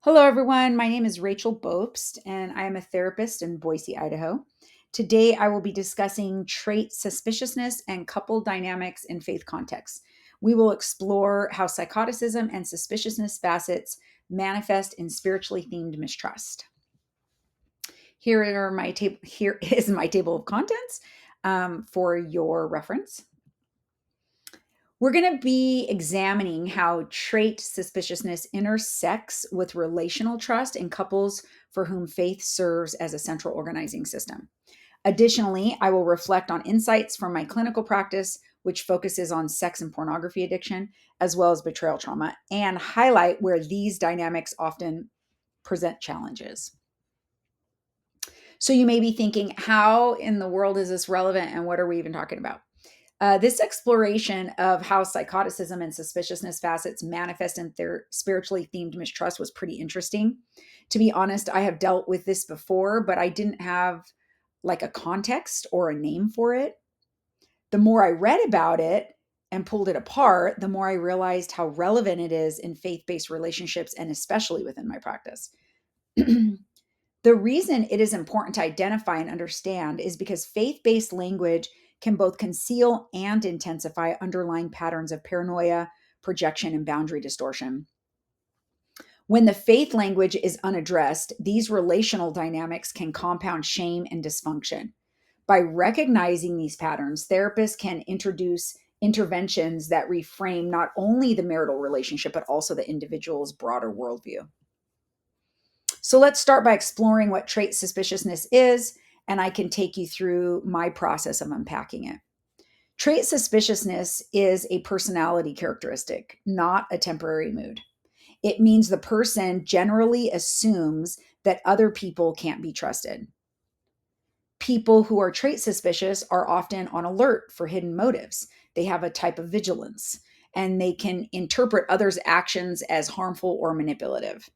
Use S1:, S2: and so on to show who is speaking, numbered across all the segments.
S1: Hello, everyone. My name is Rachel Bopst, and I am a therapist in Boise, Idaho. Today, I will be discussing trait suspiciousness and couple dynamics in faith contexts. We will explore how psychoticism and suspiciousness facets manifest in spiritually themed mistrust. Here is my table of contents for your reference. We're going to be examining how trait suspiciousness intersects with relational trust in couples for whom faith serves as a central organizing system. Additionally, I will reflect on insights from my clinical practice, which focuses on sex and pornography addiction, as well as betrayal trauma, and highlight where these dynamics often present challenges. So you may be thinking, how in the world is this relevant and what are we even talking about? This exploration of how psychoticism and suspiciousness facets manifest in their spiritually themed mistrust was pretty interesting. To be honest, I have dealt with this before, but I didn't have like a context or a name for it. The more I read about it and pulled it apart, the more I realized how relevant it is in faith based relationships and especially within my practice. The reason it is important to identify and understand is because faith based language can both conceal and intensify underlying patterns of paranoia, projection, and boundary distortion. When the faith language is unaddressed, these relational dynamics can compound shame and dysfunction. By recognizing these patterns, therapists can introduce interventions that reframe not only the marital relationship, but also the individual's broader worldview. So let's start by exploring what trait suspiciousness is, and I can take you through my process of unpacking it. Trait suspiciousness is a personality characteristic, not a temporary mood. It means the person generally assumes that other people can't be trusted. People who are trait suspicious are often on alert for hidden motives. They have a type of vigilance and they can interpret others' actions as harmful or manipulative.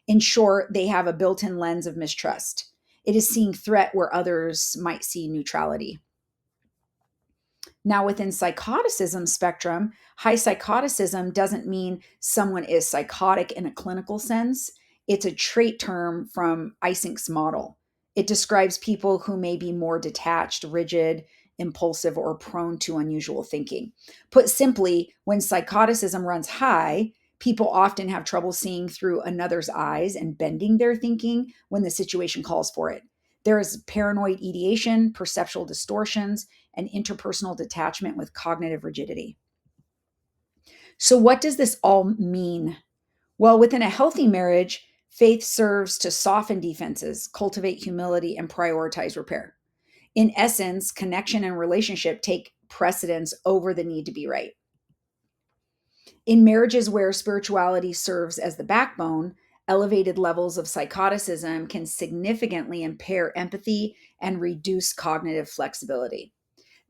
S1: In short, they have a built in lens of mistrust. It is seeing threat where others might see neutrality. Now, within psychoticism spectrum, high psychoticism doesn't mean someone is psychotic in a clinical sense. It's a trait term from Eysenk's model. It describes people who may be more detached, rigid, impulsive, or prone to unusual thinking. Put simply, when psychoticism runs high, people often have trouble seeing through another's eyes and bending their thinking when the situation calls for it. There is paranoid ideation, perceptual distortions, and interpersonal detachment with cognitive rigidity. So, what does this all mean? Well, within a healthy marriage, faith serves to soften defenses, cultivate humility, and prioritize repair. In essence, connection and relationship take precedence over the need to be right. In marriages where spirituality serves as the backbone, elevated levels of psychoticism can significantly impair empathy and reduce cognitive flexibility.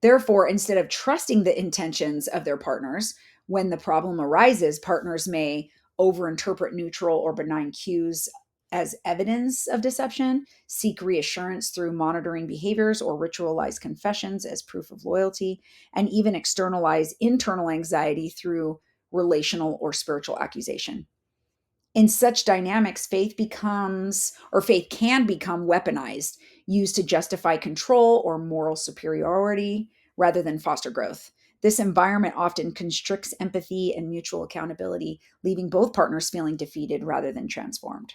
S1: Therefore, instead of trusting the intentions of their partners, when the problem arises, partners may overinterpret neutral or benign cues as evidence of deception, seek reassurance through monitoring behaviors or ritualize confessions as proof of loyalty, and even externalize internal anxiety through relational or spiritual accusation. In such dynamics, faith can become weaponized, used to justify control or moral superiority rather than foster growth. This environment often constricts empathy and mutual accountability, leaving both partners feeling defeated rather than transformed.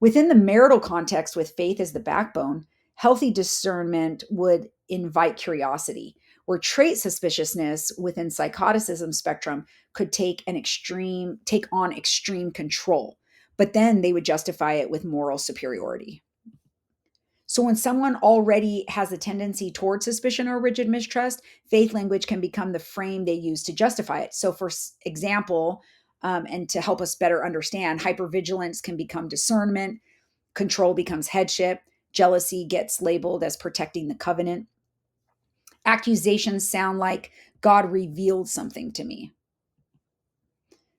S1: Within the marital context, with faith as the backbone, healthy discernment would invite curiosity, where trait suspiciousness within psychoticism spectrum could take on extreme control, but then they would justify it with moral superiority. So when someone already has a tendency towards suspicion or rigid mistrust, faith language can become the frame they use to justify it. So for example, and to help us better understand, hypervigilance can become discernment, control becomes headship, jealousy gets labeled as protecting the covenant. Accusations sound like God revealed something to me.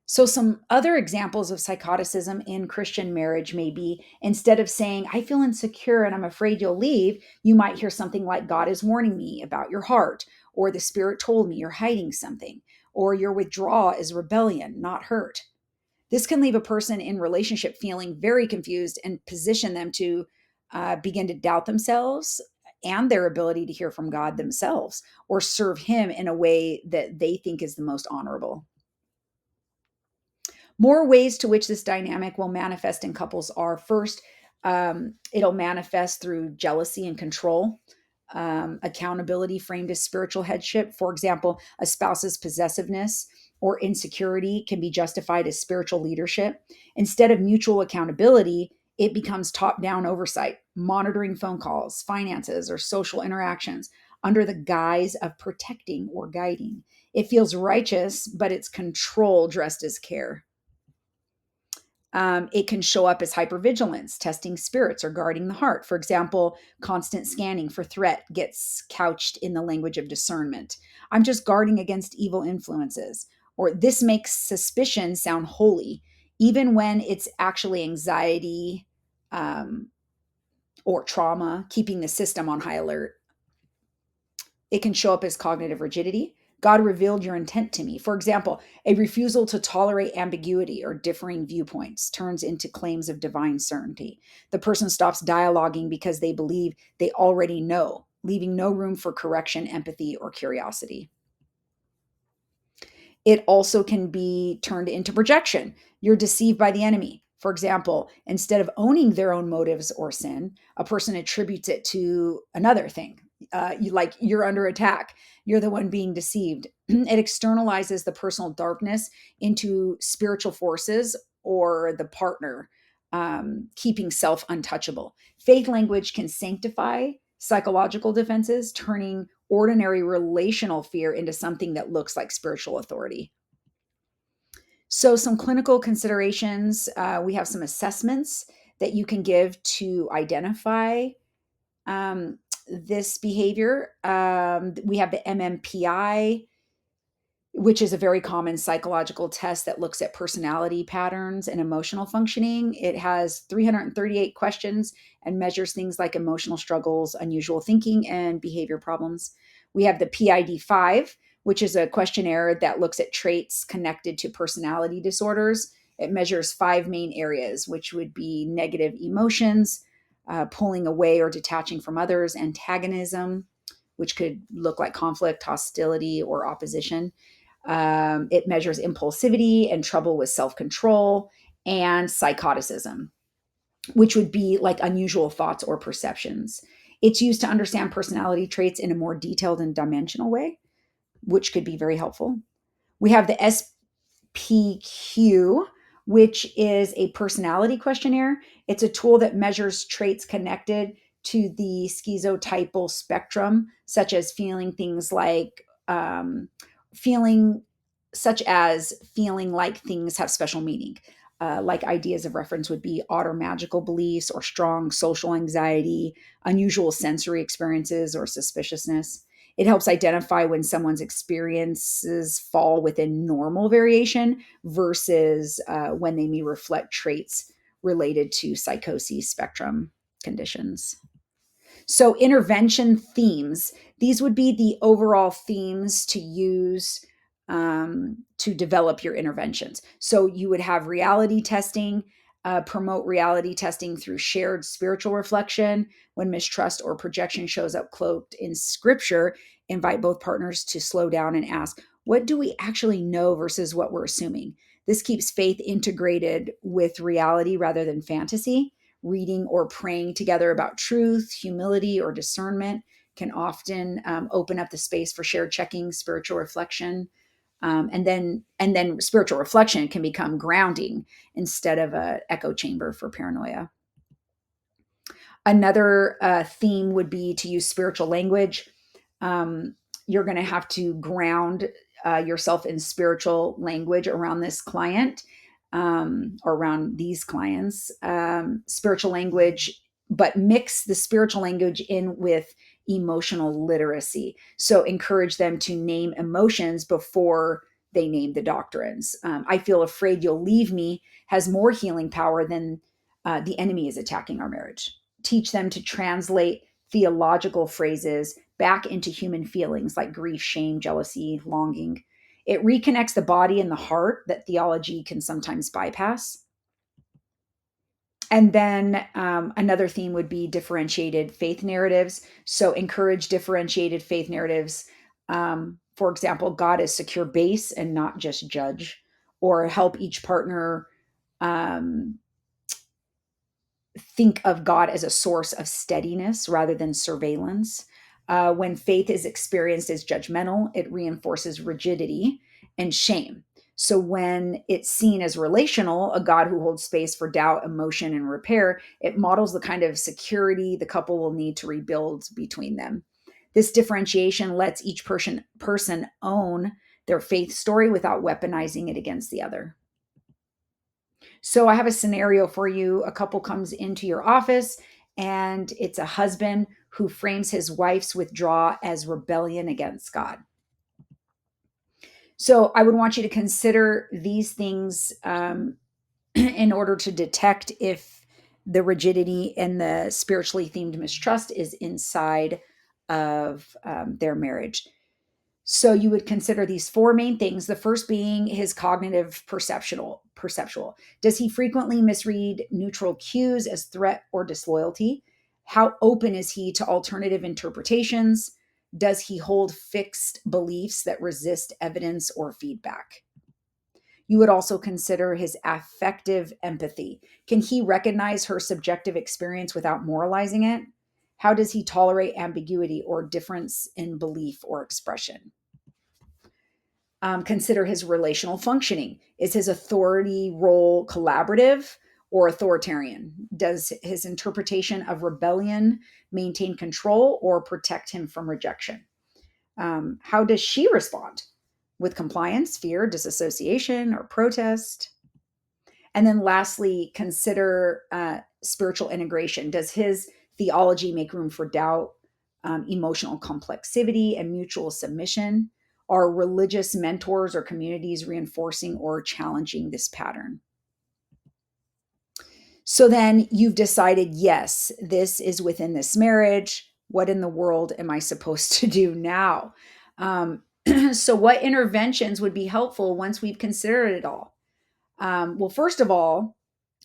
S1: So, some other examples of psychoticism in Christian marriage may be, instead of saying, I feel insecure and I'm afraid you'll leave, you might hear something like, God is warning me about your heart, or the Spirit told me you're hiding something, or your withdrawal is rebellion, not hurt. This can leave a person in relationship feeling very confused and position them to begin to doubt themselves and their ability to hear from God themselves or serve Him in a way that they think is the most honorable. More ways to which this dynamic will manifest in couples are first, it'll manifest through jealousy and control. Accountability framed as spiritual headship. For example, a spouse's possessiveness or insecurity can be justified as spiritual leadership. Instead of mutual accountability, it becomes top down oversight, monitoring phone calls, finances, or social interactions under the guise of protecting or guiding. It feels righteous, but it's control dressed as care. It can show up as hypervigilance, testing spirits, or guarding the heart. For example, constant scanning for threat gets couched in the language of discernment. I'm just guarding against evil influences. Or this makes suspicion sound holy, even when it's actually anxiety um, or trauma, keeping the system on high alert. It can show up as cognitive rigidity. God revealed your intent to me. For example, a refusal to tolerate ambiguity or differing viewpoints turns into claims of divine certainty. The person stops dialoguing because they believe they already know, leaving no room for correction, empathy, or curiosity. It also can be turned into projection. You're deceived by the enemy. For example, instead of owning their own motives or sin, a person attributes it to another thing. Like you're under attack, you're the one being deceived. It externalizes the personal darkness into spiritual forces or the partner, keeping self untouchable. Faith language can sanctify psychological defenses, turning ordinary relational fear into something that looks like spiritual authority. So, some clinical considerations, we have some assessments that you can give to identify um, this behavior. We have the MMPI, which is a very common psychological test that looks at personality patterns and emotional functioning. It has 338 questions and measures things like emotional struggles, unusual thinking, and behavior problems. We have the PID5, which is a questionnaire that looks at traits connected to personality disorders. It measures five main areas, which would be negative emotions, pulling away or detaching from others, antagonism, which could look like conflict, hostility, or opposition. It measures impulsivity and trouble with self control, and psychoticism, which would be like unusual thoughts or perceptions. It's used to understand personality traits in a more detailed and dimensional way, which could be very helpful. We have the PQ, which is a personality questionnaire. It's a tool that measures traits connected to the schizotypal spectrum, such as feeling things like feeling, feeling like things have special meaning. Like ideas of reference would be odd or magical beliefs, or strong social anxiety, unusual sensory experiences, or suspiciousness. It helps identify when someone's experiences fall within normal variation versus when they may reflect traits related to psychosis spectrum conditions. So, intervention themes, these would be the overall themes to use to develop your interventions. So, you would have reality testing, promote reality testing through shared spiritual reflection. When mistrust or projection shows up cloaked in scripture, invite both partners to slow down and ask, what do we actually know versus what we're assuming? This keeps faith integrated with reality rather than fantasy. Reading or praying together about truth, humility, or discernment can often open up the space for shared checking, spiritual reflection, and then spiritual reflection can become grounding instead of a echo chamber for paranoia. Another theme would be to use spiritual language. Um, you're going to have to ground yourself in spiritual language around this client, or around these clients. Spiritual language, but mix the spiritual language in with emotional literacy. So encourage them to name emotions before they name the doctrines. I feel afraid you'll leave me has more healing power than the enemy is attacking our marriage. Teach them to translate theological phrases back into human feelings like grief, shame, jealousy, longing. It reconnects the body and the heart that theology can sometimes bypass. And then another theme would be differentiated faith narratives. So encourage differentiated faith narratives. For example, God is secure base and not just judge, or help each partner um, think of God as a source of steadiness rather than surveillance. When faith is experienced as judgmental, it reinforces rigidity and shame. So when it's seen as relational, a God who holds space for doubt, emotion, and repair, it models the kind of security the couple will need to rebuild between them. This differentiation lets each person own their faith story without weaponizing it against the other. So I have a scenario for you. A couple comes into your office, and it's a husband who frames his wife's withdrawal as rebellion against God. So I would want you to consider these things in order to detect if the rigidity and the spiritually themed mistrust is inside of their marriage. So you would consider these four main things. The first being his cognitive perceptual. Does he frequently misread neutral cues as threat or disloyalty? How open is he to alternative interpretations? Does he hold fixed beliefs that resist evidence or feedback? You would also consider his affective empathy. Can he recognize her subjective experience without moralizing it? How does he tolerate ambiguity or difference in belief or expression? Consider his relational functioning. Is his authority role collaborative or authoritarian? Does his interpretation of rebellion maintain control or protect him from rejection? How does she respond? With compliance, fear, disassociation, or protest? And then lastly, consider spiritual integration. Does his theology make room for doubt, emotional complexity, and mutual submission? Are religious mentors or communities reinforcing or challenging this pattern? So then you've decided, yes, this is within this marriage. What in the world am I supposed to do now? So, what interventions would be helpful once we've considered it all? Well, first of all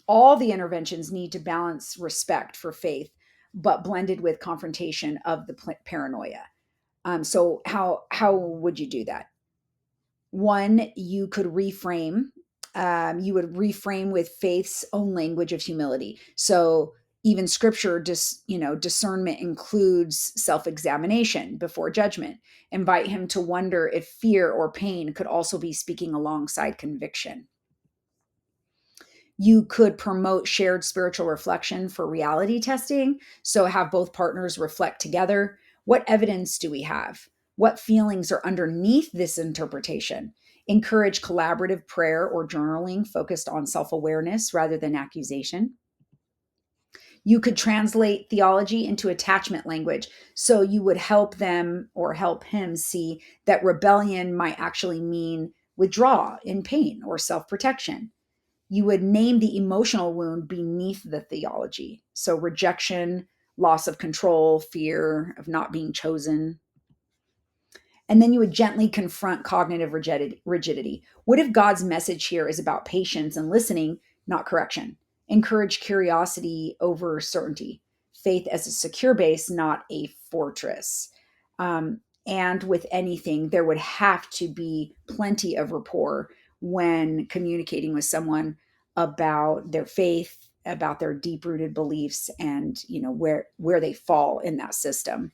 S1: the interventions need to balance respect for faith, but blended with confrontation of the paranoia. So how would you do that? One, you could reframe. You would reframe with faith's own language of humility. So even scripture, discernment includes self-examination before judgment. Invite him to wonder if fear or pain could also be speaking alongside conviction. You could promote shared spiritual reflection for reality testing. So, have both partners reflect together. What evidence do we have? What feelings are underneath this interpretation? Encourage collaborative prayer or journaling focused on self awareness rather than accusation. You could translate theology into attachment language. So, you would help them or help him see that rebellion might actually mean withdraw in pain or self protection. You would name the emotional wound beneath the theology. So, rejection, loss of control, fear of not being chosen. And then you would gently confront cognitive rigidity. What if God's message here is about patience and listening, not correction? Encourage curiosity over certainty, faith as a secure base, not a fortress. And with anything, there would have to be plenty of rapport when communicating with someone about their faith, about their deep rooted beliefs, and where they fall in that system.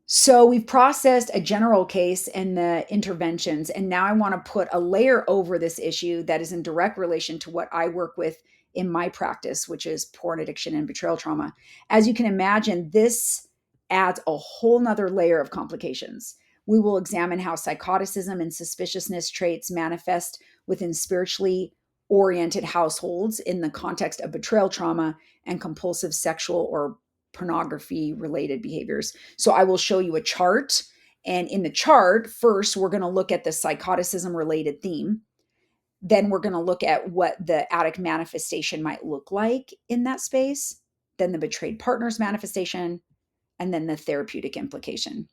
S1: So we've processed a general case and the interventions, and now I want to put a layer over this issue that is in direct relation to what I work with in my practice, which is porn addiction and betrayal trauma. As you can imagine, this adds a whole nother layer of complications. We will examine how psychoticism and suspiciousness traits manifest within spiritually oriented households in the context of betrayal trauma and compulsive sexual or pornography related behaviors. So I will show you a chart. And in the chart, first, we're going to look at the psychoticism related theme. Then we're going to look at what the addict manifestation might look like in that space. Then the betrayed partner's manifestation, and then the therapeutic implication.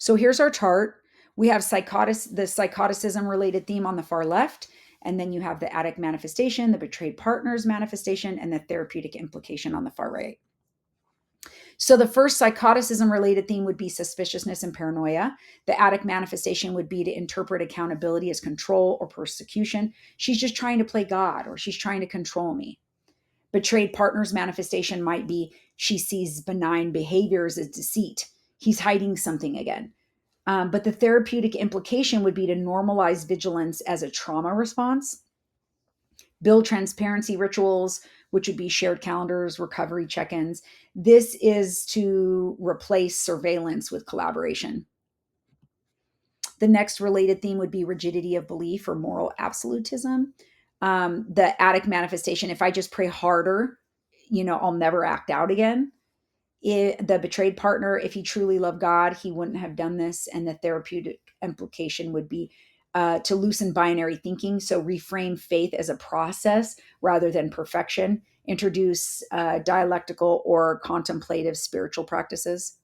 S1: So here's our chart. We have the psychoticism related theme on the far left, and then you have the addict manifestation, the betrayed partners manifestation, and the therapeutic implication on the far right. So the first psychoticism related theme would be suspiciousness and paranoia. The addict manifestation would be to interpret accountability as control or persecution. She's just trying to play God, or she's trying to control me. Betrayed partners manifestation might be she sees benign behaviors as deceit. He's hiding something again. But the therapeutic implication would be to normalize vigilance as a trauma response, build transparency rituals, which would be shared calendars, recovery check ins. This is to replace surveillance with collaboration. The next related theme would be rigidity of belief or moral absolutism. The addict manifestation, if I just pray harder, I'll never act out again. The betrayed partner, if he truly loved God, he wouldn't have done this. And the therapeutic implication would be to loosen binary thinking. So reframe faith as a process rather than perfection, introduce dialectical or contemplative spiritual practices.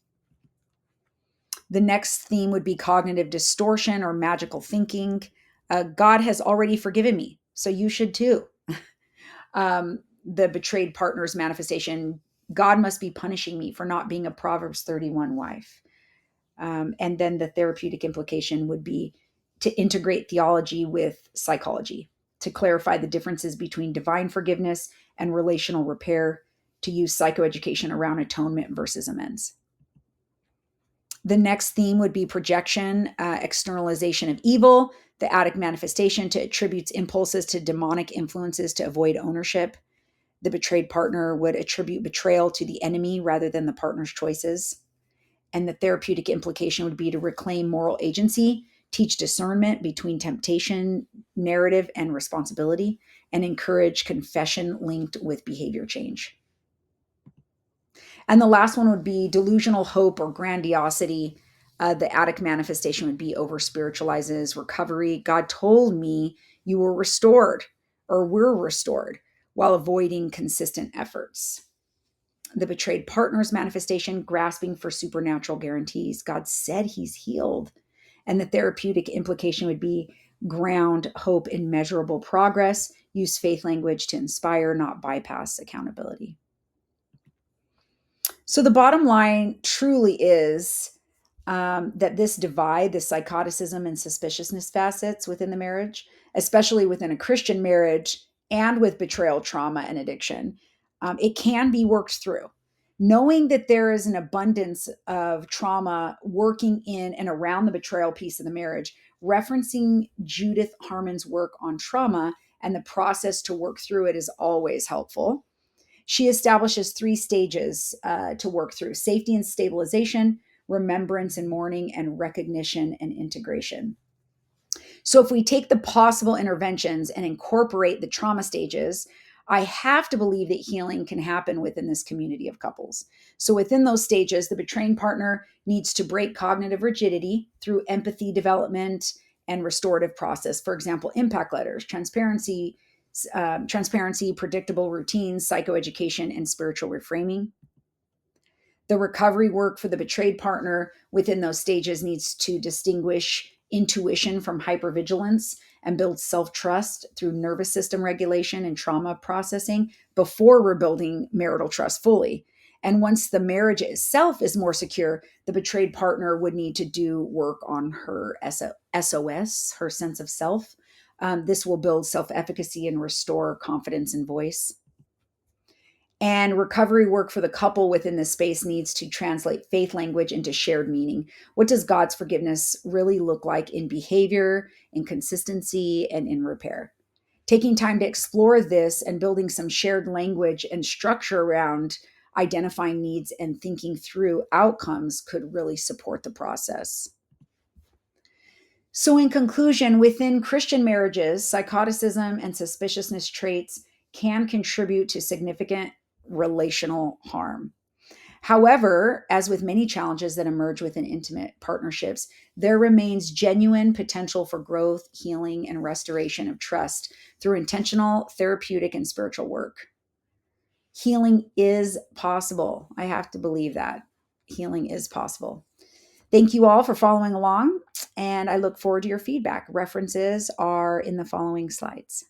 S1: The next theme would be cognitive distortion or magical thinking. God has already forgiven me, so you should too. The betrayed partner's manifestation, God must be punishing me for not being a Proverbs 31 wife. And then the therapeutic implication would be to integrate theology with psychology, to clarify the differences between divine forgiveness and relational repair, to use psychoeducation around atonement versus amends. The next theme would be projection, externalization of evil, the addict manifestation to attributes impulses to demonic influences to avoid ownership. The betrayed partner would attribute betrayal to the enemy rather than the partner's choices. And the therapeutic implication would be to reclaim moral agency, teach discernment between temptation, narrative, and responsibility, and encourage confession linked with behavior change. And the last one would be delusional hope or grandiosity. The addict manifestation would be over spiritualizes recovery. God told me you were restored or we're restored while avoiding consistent efforts. The betrayed partner's manifestation, grasping for supernatural guarantees. God said he's healed. And the therapeutic implication would be ground hope in measurable progress, use faith language to inspire, not bypass accountability. So the bottom line truly is that this divide, the psychoticism and suspiciousness facets within the marriage, especially within a Christian marriage and with betrayal, trauma, and addiction, it can be worked through. Knowing that there is an abundance of trauma working in and around the betrayal piece of the marriage, referencing Judith Harmon's work on trauma and the process to work through it is always helpful. She establishes 3 stages to work through: safety and stabilization, remembrance and mourning, and recognition and integration. So, if we take the possible interventions and incorporate the trauma stages, I have to believe that healing can happen within this community of couples. So, within those stages, the betraying partner needs to break cognitive rigidity through empathy development and restorative process. For example, impact letters, transparency, predictable routines, psychoeducation, and spiritual reframing. The recovery work for the betrayed partner within those stages needs to distinguish intuition from hypervigilance and build self-trust through nervous system regulation and trauma processing before rebuilding marital trust fully. And once the marriage itself is more secure, the betrayed partner would need to do work on her SOS, her sense of self. This will build self-efficacy and restore confidence and voice. And recovery work for the couple within this space needs to translate faith language into shared meaning. What does God's forgiveness really look like in behavior, in consistency, and in repair? Taking time to explore this and building some shared language and structure around identifying needs and thinking through outcomes could really support the process. So, in conclusion, within Christian marriages, psychoticism and suspiciousness traits can contribute to significant relational harm. However, as with many challenges that emerge within intimate partnerships, there remains genuine potential for growth, healing, and restoration of trust through intentional therapeutic and spiritual work. Healing is possible. I have to believe that. Healing is possible. Thank you all for following along, and I look forward to your feedback. References are in the following slides.